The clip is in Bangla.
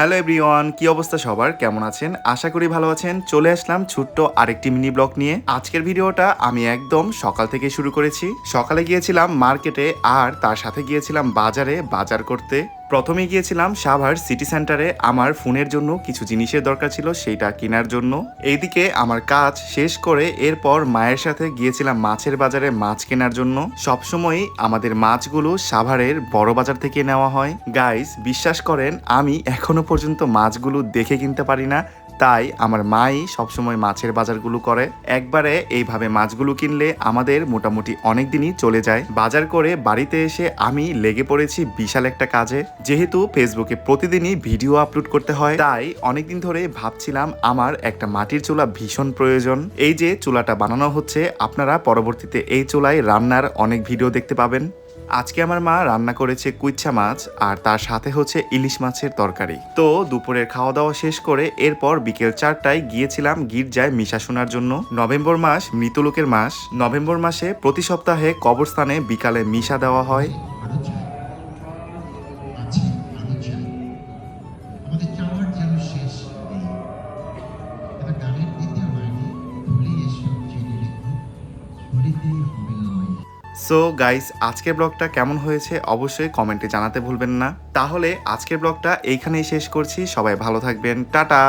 হ্যালো এভরিওয়ান, কি অবস্থা সবার? কেমন আছেন? আশা করি ভালো আছেন। চলে আসলাম ছোট্ট আরেকটি মিনি ব্লগ নিয়ে। আজকের ভিডিওটা আমি একদম সকাল থেকে শুরু করেছি। সকালে গিয়েছিলাম মার্কেটে আর তার সাথে গিয়েছিলাম বাজারে বাজার করতে। প্রথমে গিয়েছিলাম সাভার সিটি সেন্টারে আমার ফোনের জন্য কিছু জিনিসের দরকার ছিল, সেইটা কেনার জন্য। এইদিকে আমার কাজ শেষ করে এরপর মায়ের সাথে গিয়েছিলাম মাছের বাজারে মাছ কেনার জন্য। সবসময়ই আমাদের মাছগুলো সাভারের বড় বাজার থেকে নেওয়া হয়। গাইস, বিশ্বাস করেন আমি এখনো পর্যন্ত মাছগুলো দেখে কিনতে পারি না, তাই আমার মাই সবসময় মাছের বাজারগুলো করে। একবারে এইভাবে মাছগুলো কিনলে আমাদের মোটামুটি অনেক দিনই চলে যায়। বাজার করে বাড়িতে এসে আমি লেগে পড়েছি বিশাল একটা কাজে। যেহেতু ফেসবুকে প্রতিদিনই ভিডিও আপলোড করতে হয়, তাই অনেকদিন ধরে ভাবছিলাম আমার একটা মাটির চুলা ভীষণ প্রয়োজন। এই যে চুলাটা বানানো হচ্ছে, আপনারা পরবর্তীতে এই চুলায় রান্নার অনেক ভিডিও দেখতে পাবেন। আজকে আমার মা রান্না করেছে কুইচ্ছা মাছ আর তার সাথে হচ্ছে ইলিশ মাছের তরকারি। তো দুপুরের খাওয়া দাওয়া শেষ করে এরপর বিকেল 4টায় গিয়েছিলাম গির্জায় মিশা শোনার জন্য। নভেম্বর মাস মৃতলোকের মাস। নভেম্বর মাসে প্রতি সপ্তাহে কবরস্থানে বিকালে মিশা দেওয়া হয়। সো গাইস, আজকের ব্লগটা কেমন হয়েছে অবশ্যই কমেন্টে জানাতে ভুলবেন না। তাহলে আজকের ব্লগটা এইখানেই শেষ করছি। সবাই ভালো থাকবেন, টাটা।